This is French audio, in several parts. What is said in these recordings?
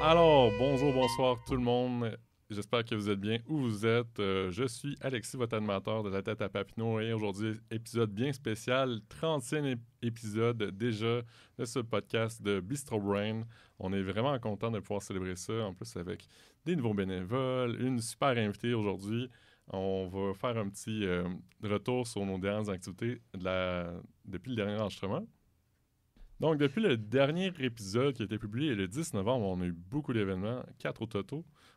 Alors, bonjour, bonsoir tout le monde. J'espère que vous êtes bien où vous êtes. Je suis Alexis, votre animateur de La Tête à Papineau, et aujourd'hui, épisode bien spécial, 35e épisode déjà de ce podcast de Bistro Brain. On est vraiment content de pouvoir célébrer ça, en plus avec des nouveaux bénévoles, une super invitée aujourd'hui. On va faire un petit retour sur nos dernières activités depuis le dernier enregistrement. Donc, depuis le dernier épisode qui a été publié le 10 novembre, on a eu beaucoup d'événements, 4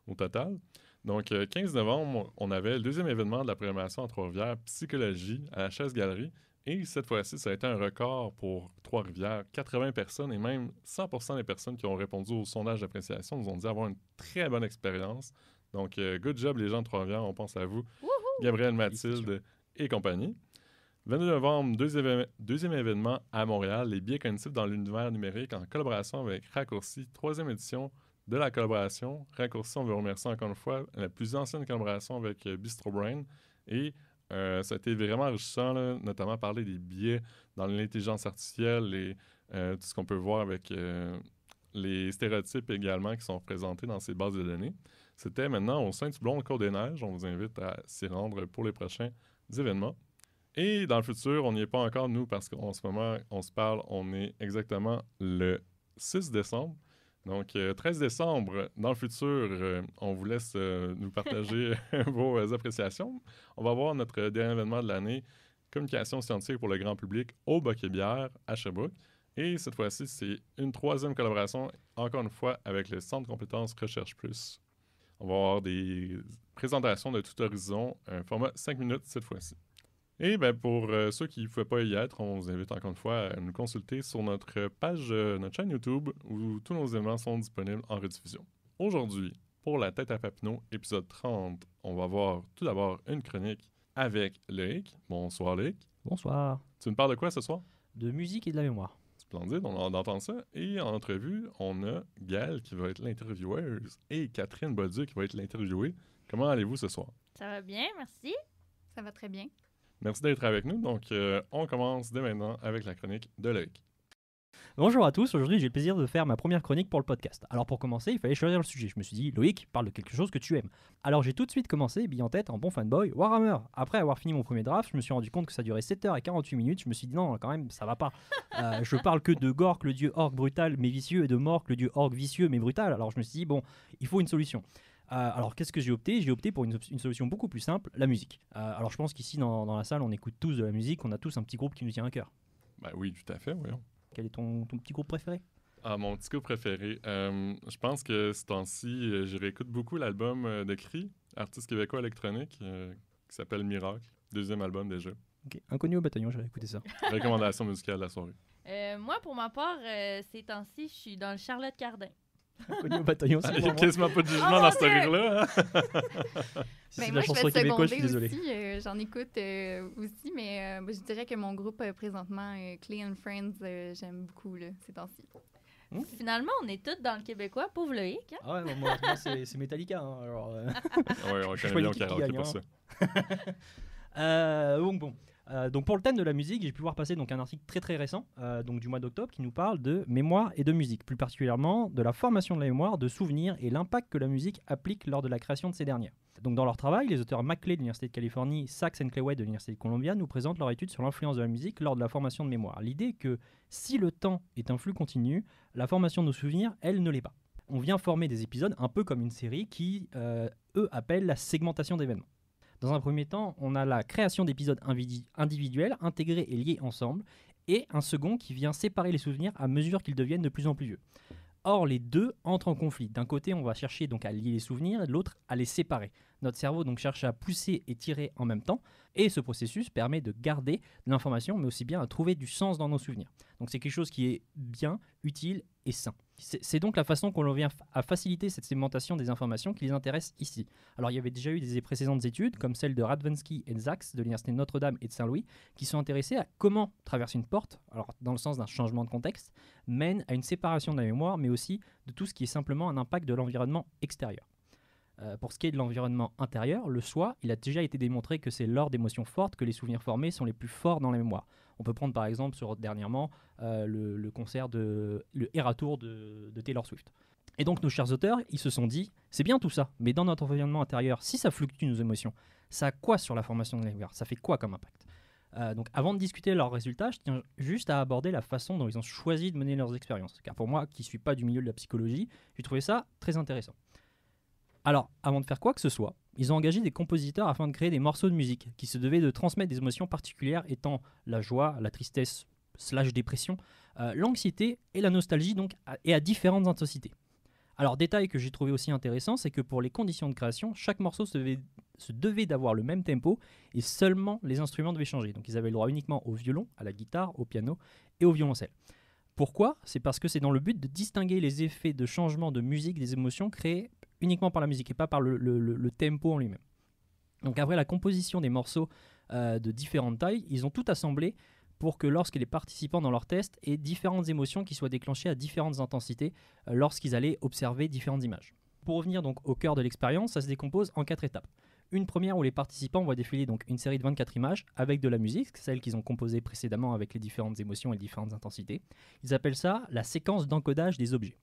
au total. Donc, 15 novembre, on avait le deuxième événement de la programmation à Trois-Rivières, Psychologie, à la Chaise-Galerie. Et cette fois-ci, ça a été un record pour Trois-Rivières. 80 personnes et même 100% des personnes qui ont répondu au sondage d'appréciation nous ont dit avoir une très bonne expérience. Donc, good job les gens de Trois-Rivières, on pense à vous, Gabriel, Mathilde et compagnie. 22 novembre, deuxième événement à Montréal, les biais cognitifs dans l'univers numérique en collaboration avec Raccourci, troisième édition de la collaboration. Raccourci, on veut remercier encore une fois la plus ancienne collaboration avec Bistro Brain. Et ça a été vraiment enrichissant, là, notamment parler des biais dans l'intelligence artificielle et tout ce qu'on peut voir avec les stéréotypes également qui sont présentés dans ces bases de données. C'était maintenant au Saint-Houblon, Côte-des-Neiges. On vous invite à s'y rendre pour les prochains événements. Et dans le futur, on n'y est pas encore, nous, parce qu'en ce moment, on se parle, on est exactement le 6 décembre. Donc, 13 décembre, dans le futur, on vous laisse nous partager vos appréciations. On va voir notre dernier événement de l'année, communication scientifique pour le grand public au Boc-et-Bière à Sherbrooke. Et cette fois-ci, c'est une troisième collaboration, encore une fois, avec le Centre de compétences Recherche Plus. On va avoir des présentations de tout horizon, un format 5 minutes cette fois-ci. Et bien, pour ceux qui ne pouvaient pas y être, on vous invite encore une fois à nous consulter sur notre page, notre chaîne YouTube, où tous nos événements sont disponibles en rediffusion. Aujourd'hui, pour La Tête à Papineau, épisode 30, on va voir tout d'abord une chronique avec Loïc. Bonsoir Loïc. Bonsoir. Tu nous parles de quoi ce soir? De musique et de la mémoire. Splendide, on entend ça. Et en entrevue, on a Gaëlle qui va être l'intervieweuse et Catherine Bolduc qui va être l'interviewée. Comment allez-vous ce soir? Ça va bien, merci. Ça va très bien. Merci d'être avec nous. Donc, on commence dès maintenant avec la chronique de Loïc. Bonjour à tous, aujourd'hui j'ai le plaisir de faire ma première chronique pour le podcast. Alors pour commencer, il fallait choisir le sujet. Je me suis dit, Loïc, parle de quelque chose que tu aimes. Alors j'ai tout de suite commencé, bille en tête, en bon fanboy, Warhammer. Après avoir fini mon premier draft, je me suis rendu compte que ça durait 7h48. Je me suis dit, non, quand même, ça va pas. Je parle que de Gork, le dieu orc brutal mais vicieux, et de Mork, le dieu orc vicieux mais brutal. Alors je me suis dit, bon, il faut une solution. Alors qu'est-ce que j'ai opté? J'ai opté pour une solution beaucoup plus simple, la musique. Alors je pense qu'ici dans la salle on écoute tous de la musique, on a tous un petit groupe qui nous tient à cœur. Ben oui, tout à fait, voyons. Quel est ton petit groupe préféré? Ah, mon petit groupe préféré. Je pense que ce temps-ci, je réécoute beaucoup l'album de Cri, artiste québécois électronique, qui s'appelle Miracle. Deuxième album déjà. Okay. Inconnu au bataillon, j'avais écouté ça. Recommandation musicale de la soirée. Moi, pour ma part, ces temps-ci, je suis dans le Charlotte Cardin. Inconnu au bataillon, c'est Il n'y a quasiment pas de jugement dans ce rire-là. Hein? C'est moi, la chanson québécoise, je suis désolé. aussi, j'en écoute aussi, mais je dirais que mon groupe présentement, Clay and Friends, j'aime beaucoup ces temps-ci. Finalement, on est tous dans le québécois, pauvre Loïc. Hein? Ah ouais, moi c'est Metallica. Hein, alors, oui, on connaît bien au karaoké pour ça. Donc pour le thème de la musique, j'ai pu voir passer donc un article très très récent donc du mois d'octobre qui nous parle de mémoire et de musique, plus particulièrement de la formation de la mémoire, de souvenirs et l'impact que la musique applique lors de la création de ces dernières. Donc dans leur travail, les auteurs McClay de l'Université de Californie, Sachs and Clayway de l'Université de Columbia nous présentent leur étude sur l'influence de la musique lors de la formation de mémoire. L'idée est que si le temps est un flux continu, la formation de nos souvenirs, elle ne l'est pas. On vient former des épisodes un peu comme une série qui, eux, appellent la segmentation d'événements. Dans un premier temps, on a la création d'épisodes individuels, intégrés et liés ensemble, et un second qui vient séparer les souvenirs à mesure qu'ils deviennent de plus en plus vieux. Or, les deux entrent en conflit. D'un côté, on va chercher donc à lier les souvenirs, et de l'autre, à les séparer. Notre cerveau donc cherche à pousser et tirer en même temps, et ce processus permet de garder de l'information, mais aussi bien à trouver du sens dans nos souvenirs. Donc c'est quelque chose qui est bien, utile et sain. C'est donc la façon qu'on vient à faciliter cette segmentation des informations qui les intéresse ici. Alors il y avait déjà eu des précédentes études, comme celle de Radvansky et Sachs de l'Université de Notre-Dame et de Saint-Louis, qui sont intéressés à comment traverser une porte, alors dans le sens d'un changement de contexte, mène à une séparation de la mémoire, mais aussi de tout ce qui est simplement un impact de l'environnement extérieur. Pour ce qui est de l'environnement intérieur, le soi, il a déjà été démontré que c'est lors d'émotions fortes que les souvenirs formés sont les plus forts dans la mémoire. On peut prendre par exemple dernièrement le concert le Eras Tour de Taylor Swift. Et donc nos chers auteurs, ils se sont dit, c'est bien tout ça, mais dans notre environnement intérieur, si ça fluctue nos émotions, ça a quoi sur la formation de la mémoire? Ça fait quoi comme impact? Donc avant de discuter de leurs résultats, je tiens juste à aborder la façon dont ils ont choisi de mener leurs expériences. Car pour moi, qui ne suis pas du milieu de la psychologie, j'ai trouvé ça très intéressant. Alors, avant de faire quoi que ce soit, ils ont engagé des compositeurs afin de créer des morceaux de musique qui se devaient de transmettre des émotions particulières étant la joie, la tristesse, / dépression, l'anxiété et la nostalgie, donc, et à différentes intensités. Alors, détail que j'ai trouvé aussi intéressant, c'est que pour les conditions de création, chaque morceau se devait d'avoir le même tempo et seulement les instruments devaient changer. Donc, ils avaient le droit uniquement au violon, à la guitare, au piano et au violoncelle. Pourquoi? C'est parce que c'est dans le but de distinguer les effets de changement de musique des émotions créés uniquement par la musique et pas par le tempo en lui-même. Donc, après la composition des morceaux de différentes tailles, ils ont tout assemblé pour que lorsque les participants dans leur test aient différentes émotions qui soient déclenchées à différentes intensités lorsqu'ils allaient observer différentes images. Pour revenir donc au cœur de l'expérience, ça se décompose en 4 étapes. Une première où les participants voient défiler donc une série de 24 images avec de la musique, celle qu'ils ont composée précédemment avec les différentes émotions et les différentes intensités. Ils appellent ça la séquence d'encodage des objets.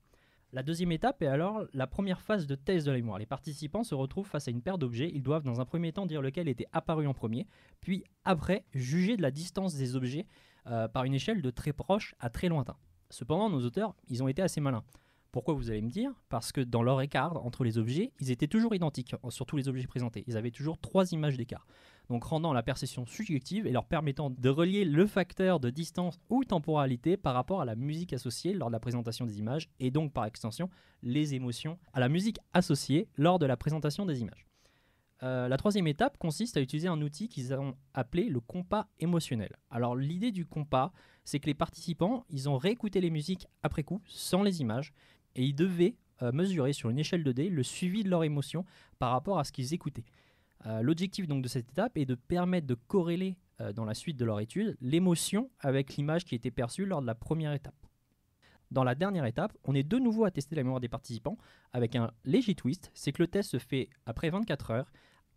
La deuxième étape est alors la première phase de test de la mémoire. Les participants se retrouvent face à une paire d'objets. Ils doivent dans un premier temps dire lequel était apparu en premier, puis après juger de la distance des objets par une échelle de très proche à très lointain. Cependant, nos auteurs, ils ont été assez malins. Pourquoi vous allez me dire? Parce que dans leur écart entre les objets, ils étaient toujours identiques sur tous les objets présentés. Ils avaient toujours 3 images d'écart. Donc rendant la perception subjective et leur permettant de relier le facteur de distance ou temporalité par rapport à la musique associée lors de la présentation des images et donc par extension les émotions à la musique associée lors de la présentation des images. La troisième étape consiste à utiliser un outil qu'ils ont appelé le compas émotionnel. Alors l'idée du compas, c'est que les participants, ils ont réécouté les musiques après coup, sans les images, et ils devaient mesurer sur une échelle de dés le suivi de leur émotion par rapport à ce qu'ils écoutaient. L'objectif donc de cette étape est de permettre de corréler dans la suite de leur étude l'émotion avec l'image qui était perçue lors de la première étape. Dans la dernière étape, on est de nouveau à tester la mémoire des participants avec un léger twist, c'est que le test se fait après 24 heures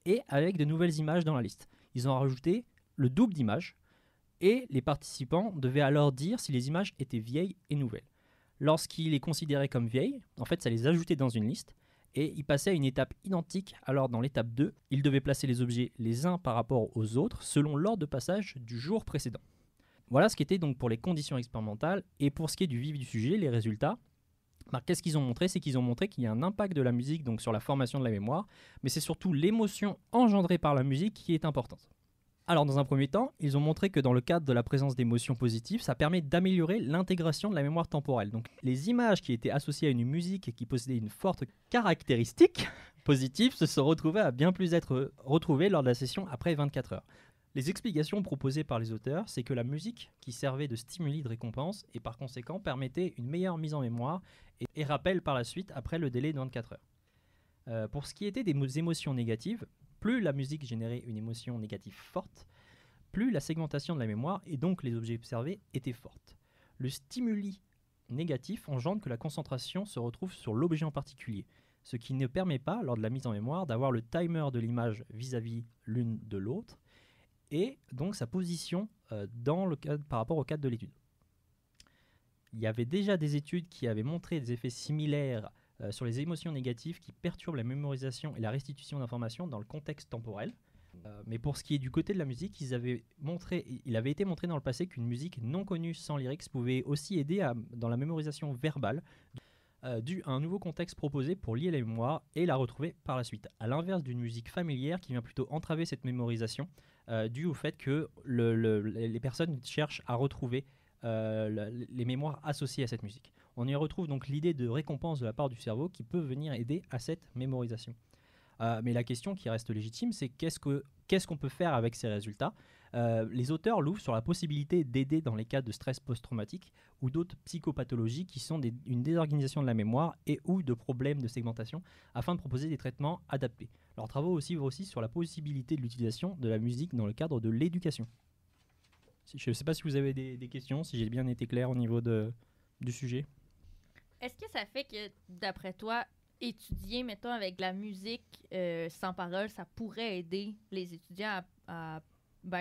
et avec de nouvelles images dans la liste. Ils ont rajouté le double d'images et les participants devaient alors dire si les images étaient vieilles et nouvelles. Lorsqu'ils les considéraient comme vieilles, en fait ça les ajoutait dans une liste et ils passaient à une étape identique. Alors dans l'étape 2, ils devaient placer les objets les uns par rapport aux autres selon l'ordre de passage du jour précédent. Voilà ce qui était donc pour les conditions expérimentales. Et pour ce qui est du vif du sujet, les résultats, qu'est-ce qu'ils ont montré? C'est qu'ils ont montré qu'il y a un impact de la musique donc sur la formation de la mémoire, mais c'est surtout l'émotion engendrée par la musique qui est importante. Alors dans un premier temps, ils ont montré que dans le cadre de la présence d'émotions positives, ça permet d'améliorer l'intégration de la mémoire temporelle. Donc les images qui étaient associées à une musique et qui possédaient une forte caractéristique positive se sont retrouvées à bien plus être retrouvées lors de la session après 24 heures. Les explications proposées par les auteurs, c'est que la musique qui servait de stimuli de récompense et par conséquent permettait une meilleure mise en mémoire et rappel par la suite après le délai de 24 heures. Pour ce qui était des émotions négatives, plus la musique générait une émotion négative forte, plus la segmentation de la mémoire et donc les objets observés étaient fortes. Le stimuli négatif engendre que la concentration se retrouve sur l'objet en particulier, ce qui ne permet pas, lors de la mise en mémoire, d'avoir le timer de l'image vis-à-vis l'une de l'autre, et donc sa position par rapport au cadre de l'étude. Il y avait déjà des études qui avaient montré des effets similaires sur les émotions négatives qui perturbent la mémorisation et la restitution d'informations dans le contexte temporel. Mais pour ce qui est du côté de la musique, il avait été montré dans le passé qu'une musique non connue sans lyrics pouvait aussi aider dans la mémorisation verbale, dû à un nouveau contexte proposé pour lier la mémoire et la retrouver par la suite. À l'inverse d'une musique familière qui vient plutôt entraver cette mémorisation, dû au fait que les personnes cherchent à retrouver les mémoires associées à cette musique. On y retrouve donc l'idée de récompense de la part du cerveau qui peut venir aider à cette mémorisation. Mais la question qui reste légitime, c'est qu'est-ce qu'on peut faire avec ces résultats? Les auteurs l'ouvrent sur la possibilité d'aider dans les cas de stress post-traumatique ou d'autres psychopathologies qui sont une désorganisation de la mémoire et ou de problèmes de segmentation afin de proposer des traitements adaptés. Leurs travaux ouvrent aussi sur la possibilité de l'utilisation de la musique dans le cadre de l'éducation. Je ne sais pas si vous avez des questions, si j'ai bien été clair au niveau du sujet. Est-ce que ça fait que, d'après toi, étudier, mettons, avec de la musique sans parole, ça pourrait aider les étudiants à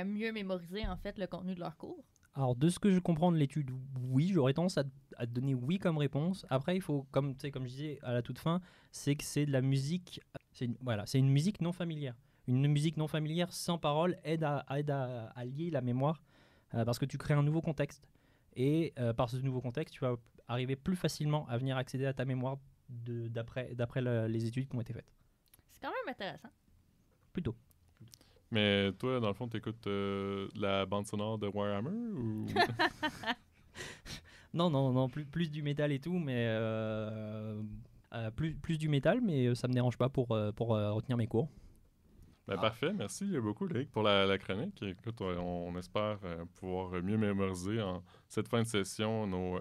mieux mémoriser, en fait, le contenu de leur cours? Alors, de ce que je comprends de l'étude, oui, j'aurais tendance à te donner oui comme réponse. Après, il faut, comme je disais à la toute fin, c'est que c'est de la musique, c'est une musique non familière. Une musique non familière sans parole aide à lier la mémoire parce que tu crées un nouveau contexte. Et par ce nouveau contexte, tu vas arriver plus facilement à venir accéder à ta mémoire d'après les études qui ont été faites. C'est quand même intéressant. Plutôt. Mais toi, dans le fond, t'écoutes la bande sonore de Warhammer ou... Non, plus du métal et tout, mais plus du métal, mais ça me dérange pas pour retenir mes cours. Ben, parfait, merci beaucoup Loïc pour la chronique. Écoute, on espère pouvoir mieux mémoriser en cette fin de session nos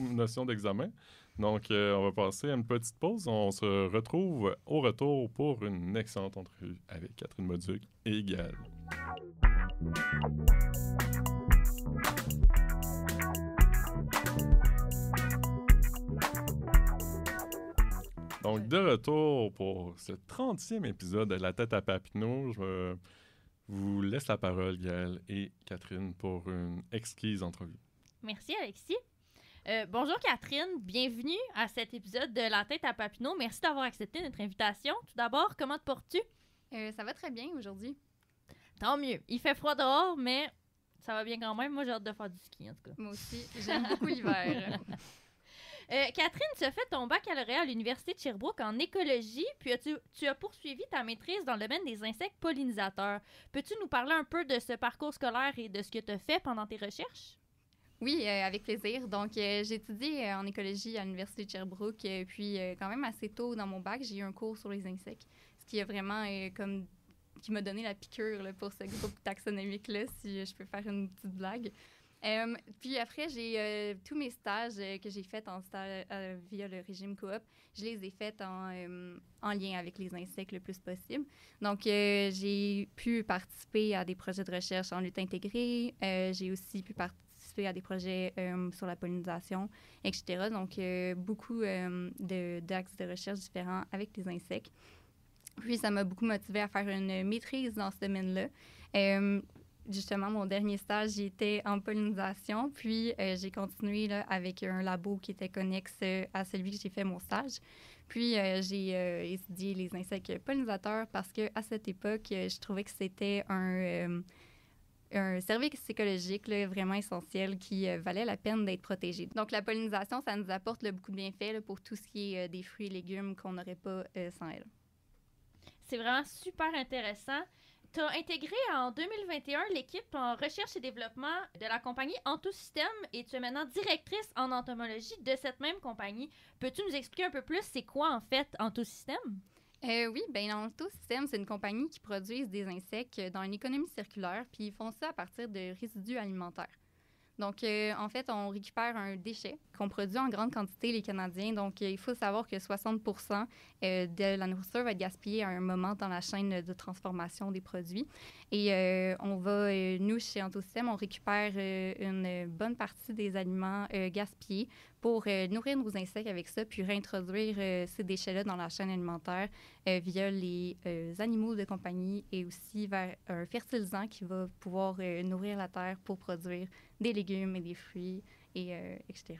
notions d'examen. Donc, on va passer à une petite pause. On se retrouve au retour pour une excellente entrevue avec Catherine Moduc et Gaël. Donc, de retour pour ce 30e épisode de La tête à Papineau, je vous laisse la parole, Gaël et Catherine, pour une exquise entrevue. Merci, Alexis. Bonjour, Catherine. Bienvenue à cet épisode de La tête à Papineau. Merci d'avoir accepté notre invitation. Tout d'abord, comment te portes-tu? Ça va très bien aujourd'hui. Tant mieux. Il fait froid dehors, mais ça va bien quand même. Moi, j'ai hâte de faire du ski, en tout cas. Moi aussi, j'aime beaucoup l'hiver. Catherine, tu as fait ton baccalauréat à l'Université de Sherbrooke en écologie, puis tu as poursuivi ta maîtrise dans le domaine des insectes pollinisateurs. Peux-tu nous parler un peu de ce parcours scolaire et de ce que tu as fait pendant tes recherches? Oui, avec plaisir. Donc, j'ai étudié en écologie à l'Université de Sherbrooke, puis quand même assez tôt dans mon bac, j'ai eu un cours sur les insectes, ce qui a vraiment qui m'a donné la piqûre là, pour ce groupe taxonomique-là, si je peux faire une petite blague. Puis après, j'ai tous mes stages que j'ai faits via le régime coop, je les ai faits en lien avec les insectes le plus possible. Donc, j'ai pu participer à des projets de recherche en lutte intégrée. J'ai aussi pu participer à des projets sur la pollinisation, etc. Donc, beaucoup d'axes de recherche différents avec les insectes. Puis, ça m'a beaucoup motivée à faire une maîtrise dans ce domaine-là. Justement, mon dernier stage, j'étais en pollinisation, puis j'ai continué là, avec un labo qui était connexe à celui que j'ai fait mon stage. Puis j'ai étudié les insectes pollinisateurs parce qu'à cette époque, je trouvais que c'était un service écologique là, vraiment essentiel qui valait la peine d'être protégé. Donc, la pollinisation, ça nous apporte là, beaucoup de bienfaits là, pour tout ce qui est des fruits et légumes qu'on n'aurait pas sans elle. C'est vraiment super intéressant. Tu as intégré en 2021 l'équipe en recherche et développement de la compagnie Antosystème et tu es maintenant directrice en entomologie de cette même compagnie. Peux-tu nous expliquer un peu plus c'est quoi en fait Antosystème? Oui, bien Antosystème, c'est une compagnie qui produit des insectes dans une économie circulaire, puis ils font ça à partir de résidus alimentaires. Donc, en fait, on récupère un déchet qu'on produit en grande quantité, les Canadiens. Donc, il faut savoir que 60% de la nourriture va être gaspillée à un moment dans la chaîne de transformation des produits. Et on va, nous, chez Antosystème, on récupère une bonne partie des aliments gaspillés pour nourrir nos insectes avec ça, puis réintroduire ces déchets-là dans la chaîne alimentaire via les animaux de compagnie et aussi vers un fertilisant qui va pouvoir nourrir la terre pour produire des légumes et des fruits, etc.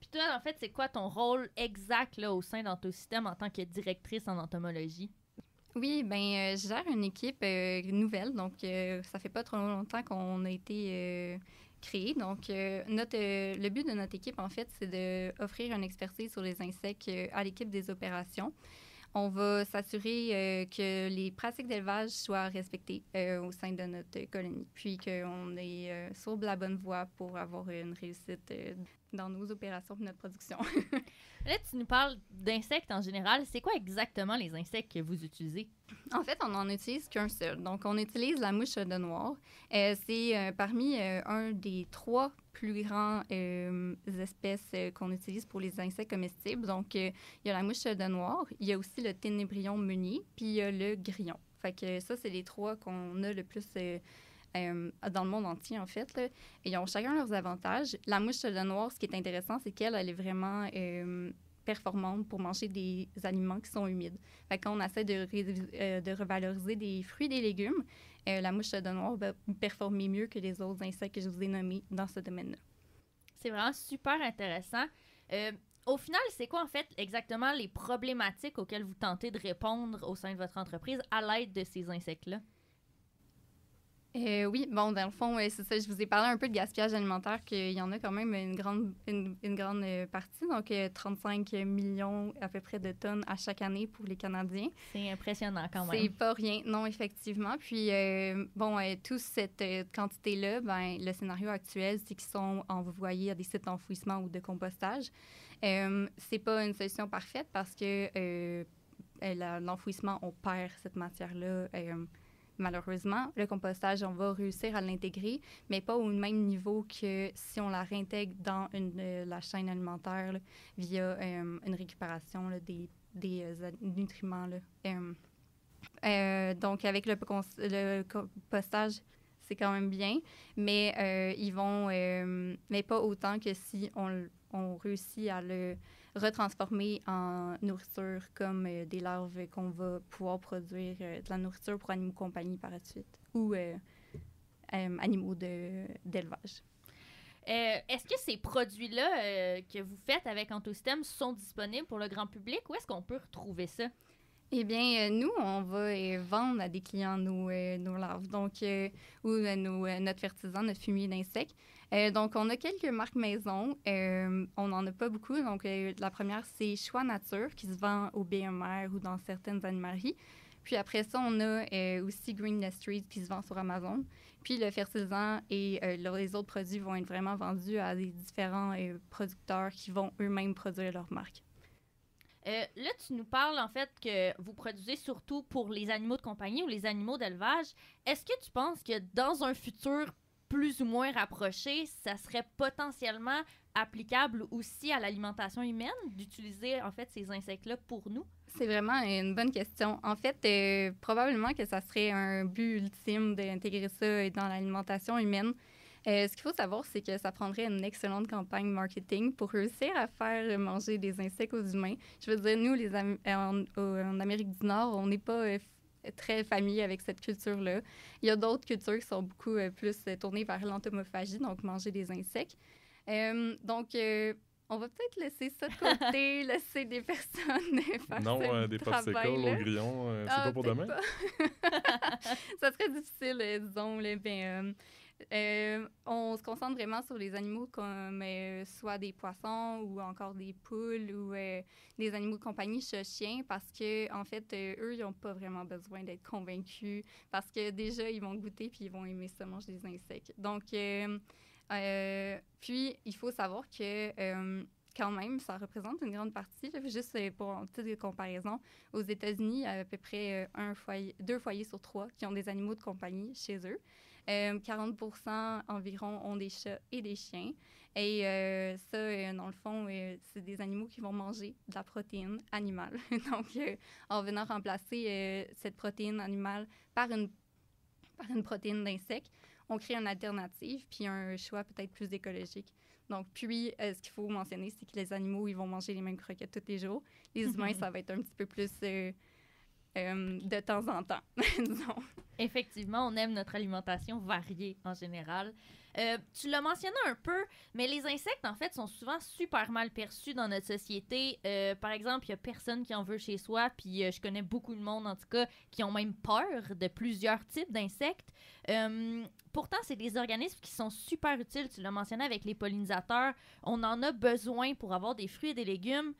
Puis toi, en fait, c'est quoi ton rôle exact là, au sein d'Antosystème en tant que directrice en entomologie? Oui, bien, je gère une équipe nouvelle, donc ça fait pas trop longtemps qu'on a été créé. Donc, le but de notre équipe, en fait, c'est d'offrir une expertise sur les insectes à l'équipe des opérations. On va s'assurer que les pratiques d'élevage soient respectées au sein de notre colonie, puis qu'on est sur la bonne voie pour avoir une réussite dans nos opérations et notre production. Là, tu nous parles d'insectes en général. C'est quoi exactement les insectes que vous utilisez? En fait, on n'en utilise qu'un seul. Donc, on utilise la mouche de noir. C'est parmi un des 3 plus grands espèces qu'on utilise pour les insectes comestibles. Donc, il y a la mouche de noir, il y a aussi le ténébrion meunier, puis il y a le grillon. Fait que ça, c'est les 3 qu'on a le plus dans le monde entier, en fait. Là. Et ils ont chacun leurs avantages. La mouche de noir, ce qui est intéressant, c'est qu'elle est vraiment performante pour manger des aliments qui sont humides. Fait qu'on essaie de revaloriser des fruits et des légumes. La mouche de noir va performer mieux que les autres insectes que je vous ai nommés dans ce domaine-là. C'est vraiment super intéressant. Au final, c'est quoi en fait exactement les problématiques auxquelles vous tentez de répondre au sein de votre entreprise à l'aide de ces insectes-là? Oui, bon, dans le fond, c'est ça. Je vous ai parlé un peu de gaspillage alimentaire, qu'il y en a quand même une grande partie, donc 35 millions à peu près de tonnes à chaque année pour les Canadiens. C'est impressionnant quand même. C'est pas rien, non, effectivement. Puis, toute cette quantité-là, ben, le scénario actuel, c'est qu'ils sont envoyés à des sites d'enfouissement ou de compostage. C'est pas une solution parfaite parce que l'enfouissement, on perd cette matière-là. Malheureusement, le compostage, on va réussir à l'intégrer, mais pas au même niveau que si on la réintègre dans la chaîne alimentaire là, via une récupération là, des nutriments. Là. Donc, avec le compostage, c'est quand même bien, mais ils vont, mais pas autant que si on réussit à le retransformer en nourriture comme des larves qu'on va pouvoir produire de la nourriture pour animaux de compagnie par la suite ou animaux d'élevage. Est-ce que ces produits-là que vous faites avec Antosystème sont disponibles pour le grand public ou est-ce qu'on peut retrouver ça? Eh bien, nous, on va vendre à des clients nos larves, donc, ou notre fertilisant, notre fumier d'insectes. Donc, on a quelques marques maison. On n'en a pas beaucoup. Donc, la première, c'est Choix Nature, qui se vend au BMR ou dans certaines animaleries. Puis après ça, on a aussi Green Industries qui se vend sur Amazon. Puis le fertilisant et les autres produits vont être vraiment vendus à des différents producteurs qui vont eux-mêmes produire leur marque. Là, tu nous parles en fait que vous produisez surtout pour les animaux de compagnie ou les animaux d'élevage. Est-ce que tu penses que dans un futur plus ou moins rapproché, ça serait potentiellement applicable aussi à l'alimentation humaine d'utiliser en fait ces insectes-là pour nous? C'est vraiment une bonne question. En fait, probablement que ça serait un but ultime d'intégrer ça dans l'alimentation humaine. Ce qu'il faut savoir, c'est que ça prendrait une excellente campagne marketing pour réussir à faire manger des insectes aux humains. Je veux dire, nous, en Amérique du Nord, on n'est pas très familier avec cette culture-là. Il y a d'autres cultures qui sont beaucoup plus tournées vers l'entomophagie, donc manger des insectes. On va peut-être laisser ça de côté, laisser des personnes faire non, des popsicles au grillon, c'est pas pour demain? Pas. Ça serait difficile, disons. On se concentre vraiment sur les animaux comme soit des poissons ou encore des poules ou des animaux de compagnie, chats-chiens, parce que en fait, eux, ils n'ont pas vraiment besoin d'être convaincus parce que déjà, ils vont goûter puis ils vont aimer ça, manger des insectes. Donc, puis, il faut savoir que quand même, ça représente une grande partie. Là, juste pour titre de comparaison, aux États-Unis, il y a à peu près 2 foyers sur 3 qui ont des animaux de compagnie chez eux. 40% environ ont des chats et des chiens. Et ça, dans le fond, c'est des animaux qui vont manger de la protéine animale. Donc, en venant remplacer cette protéine animale par une protéine d'insecte, on crée une alternative puis un choix peut-être plus écologique. Donc, puis, ce qu'il faut mentionner, c'est que les animaux, ils vont manger les mêmes croquettes tous les jours. Les humains, ça va être un petit peu plus de temps en temps, disons. Effectivement, on aime notre alimentation variée en général. Tu l'as mentionné un peu, mais les insectes, en fait, sont souvent super mal perçus dans notre société. Par exemple, il n'y a personne qui en veut chez soi, puis je connais beaucoup de monde, en tout cas, qui ont même peur de plusieurs types d'insectes. Pourtant, c'est des organismes qui sont super utiles. Tu l'as mentionné avec les pollinisateurs. On en a besoin pour avoir des fruits et des légumes.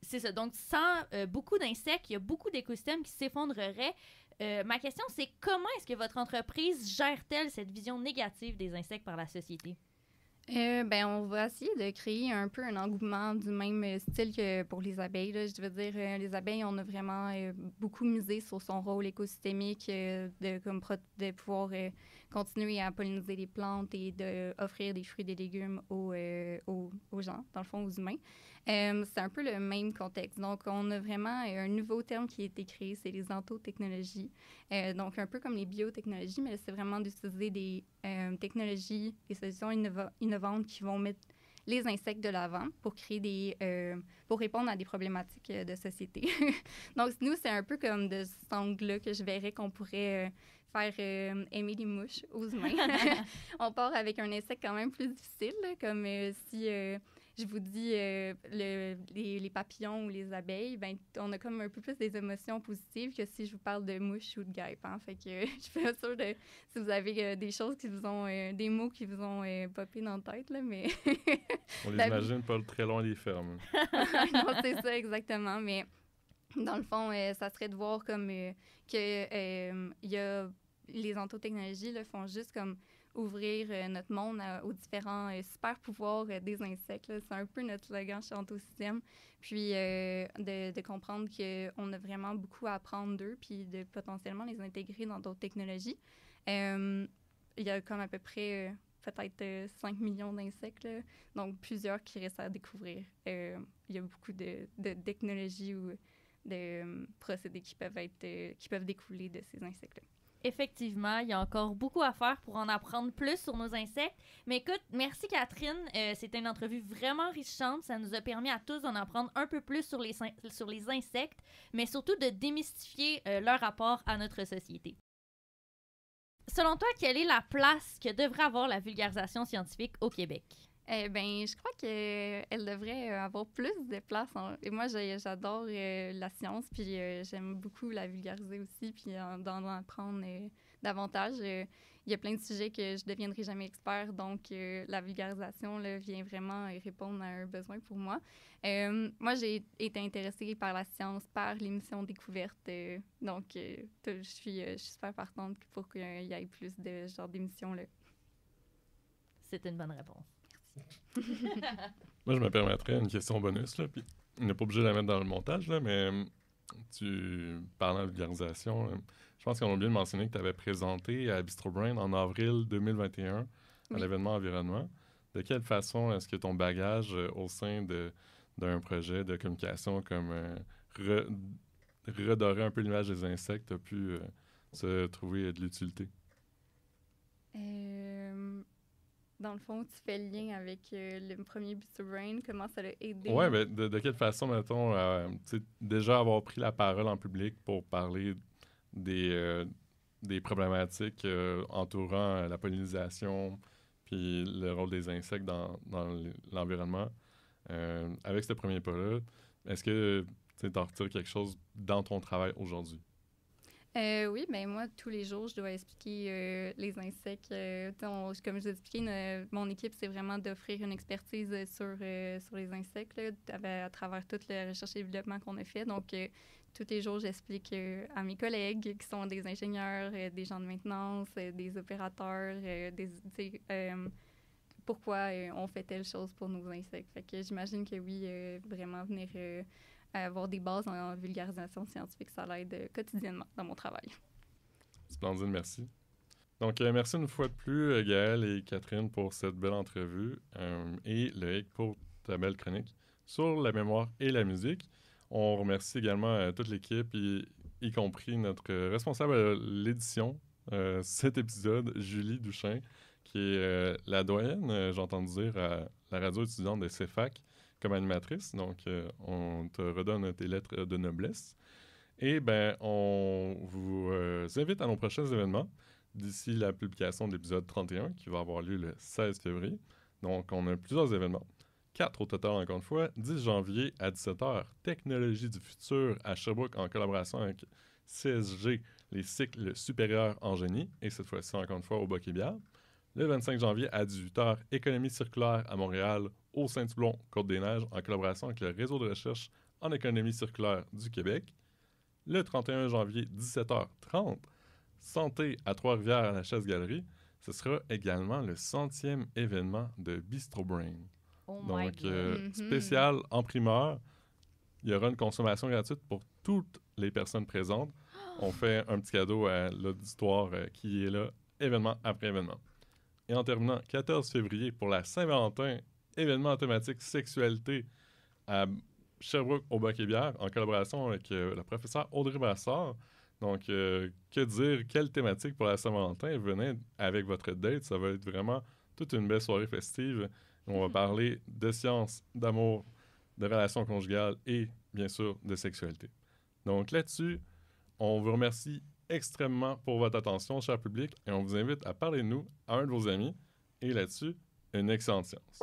C'est ça. Donc, sans beaucoup d'insectes, il y a beaucoup d'écosystèmes qui s'effondreraient. Ma question, c'est comment est-ce que votre entreprise gère-t-elle cette vision négative des insectes par la société? On va essayer de créer un peu un engouement du même style que pour les abeilles. Là. Je veux dire, les abeilles, on a vraiment beaucoup misé sur son rôle écosystémique de pouvoir continuer à polliniser les plantes et d'offrir des fruits et des légumes aux gens, dans le fond, aux humains. C'est un peu le même contexte. Donc, on a vraiment un nouveau terme qui a été créé, c'est les entomotechnologies. Donc, un peu comme les biotechnologies, mais c'est vraiment d'utiliser des technologies, des solutions innovantes qui vont mettre les insectes de l'avant pour créer pour répondre à des problématiques de société. Donc, nous, c'est un peu comme de cet angle-là que je verrais qu'on pourrait faire aimer les mouches aux humains. On part avec un insecte quand même plus difficile, là, comme si je vous dis les papillons ou les abeilles, ben, on a comme un peu plus des émotions positives que si je vous parle de mouches ou de guêpes. Hein. Fait que je suis pas sûre de si vous avez des choses qui vous ont, des mots qui vous ont popé dans la tête, là, mais... On les imagine pas très loin des fermes. Non, c'est ça, exactement, mais... Dans le fond, ça serait de voir comme y a les ontotechnologies là, font juste comme ouvrir notre monde aux différents super pouvoirs des insectes. Là. C'est un peu notre slogan chez Ontosystème. Puis de comprendre qu'on a vraiment beaucoup à apprendre d'eux, puis de potentiellement les intégrer dans d'autres technologies. Il y a comme à peu près peut-être 5 millions d'insectes, là, donc plusieurs qui restent à découvrir. Il y a beaucoup de technologies ou de procédés qui peuvent découler de ces insectes-là. Effectivement, il y a encore beaucoup à faire pour en apprendre plus sur nos insectes. Mais écoute, merci Catherine. C'était une entrevue vraiment enrichissante. Ça nous a permis à tous d'en apprendre un peu plus sur les insectes, mais surtout de démystifier leur rapport à notre société. Selon toi, quelle est la place que devrait avoir la vulgarisation scientifique au Québec? Je crois qu'elle devrait avoir plus de place. Et moi, j'adore la science, puis j'aime beaucoup la vulgariser aussi, puis d'en apprendre davantage. Il y a plein de sujets que je ne deviendrai jamais expert, donc la vulgarisation là, vient vraiment répondre à un besoin pour moi. Moi, j'ai été intéressée par la science, par l'émission Découverte, donc je suis super partante pour qu'il y ait plus de ce genre d'émissions-là. C'est une bonne réponse. Moi, je me permettrais une question bonus, là, puis on n'est pas obligé de la mettre dans le montage, là, mais tu parles de vulgarisation. Je pense qu'on a oublié de mentionner que tu avais présenté à Bistro Brain en avril 2021 à l'événement Environnement. De quelle façon est-ce que ton bagage au sein d'un projet de communication comme redorer un peu l'image des insectes a pu se trouver de l'utilité? Dans le fond, tu fais le lien avec le premier Bistro Brain, comment ça l'a aidé? Oui, mais de quelle façon, mettons, déjà avoir pris la parole en public pour parler des problématiques entourant la pollinisation puis le rôle des insectes dans l'environnement. Avec ce premier pas-là, est-ce que tu en retires quelque chose dans ton travail aujourd'hui? Oui, ben moi, tous les jours, je dois expliquer les insectes. Comme je vous ai expliqué, mon équipe, c'est vraiment d'offrir une expertise sur les insectes là, à travers toute la recherche et développement qu'on a fait. Donc, tous les jours, j'explique à mes collègues qui sont des ingénieurs, des gens de maintenance, des opérateurs, pourquoi on fait telle chose pour nos insectes. Fait que j'imagine que oui, vraiment venir... avoir des bases en vulgarisation scientifique, ça l'aide quotidiennement dans mon travail. Splendide, merci. Donc, merci une fois de plus, Gaëlle et Catherine, pour cette belle entrevue et Loïc pour ta belle chronique sur la mémoire et la musique. On remercie également toute l'équipe, y compris notre responsable à l'édition, cet épisode, Julie Douchin, qui est la doyenne, j'ai entendu dire, à la radio étudiante de CEFAC, comme animatrice. Donc, on te redonne tes lettres de noblesse. Et bien, on vous invite à nos prochains événements d'ici la publication de l'épisode 31 qui va avoir lieu le 16 février. Donc, on a plusieurs événements. 4 au total, encore une fois. 10 janvier à 17h, Technologie du futur à Sherbrooke en collaboration avec CSG, les cycles supérieurs en génie. Et cette fois-ci, encore une fois, au Boc-et-Bière. Le 25 janvier à 18h, Économie circulaire à Montréal, au Saint-Toulon, Côte-des-Neiges, en collaboration avec le réseau de recherche en économie circulaire du Québec. Le 31 janvier, 17h30, Santé à Trois-Rivières à la Chasse-Galerie. Ce sera également le 100e événement de Bistro Brain. Oh Donc, my God. spécial en primeur. Il y aura une consommation gratuite pour toutes les personnes présentes. On fait un petit cadeau à l'auditoire qui est là, événement après événement. Et en terminant, 14 février pour la Saint-Valentin, événement thématique sexualité à Sherbrooke au Boc-et-Bière en collaboration avec la professeure Audrey Brassard. Donc, que dire, quelle thématique pour la Saint-Valentin? Venez avec votre date, ça va être vraiment toute une belle soirée festive. On va parler de science, d'amour, de relations conjugales et, bien sûr, de sexualité. Donc là-dessus, on vous remercie extrêmement pour votre attention, cher public, et on vous invite à parler de nous à un de vos amis. Et là-dessus, une excellente séance.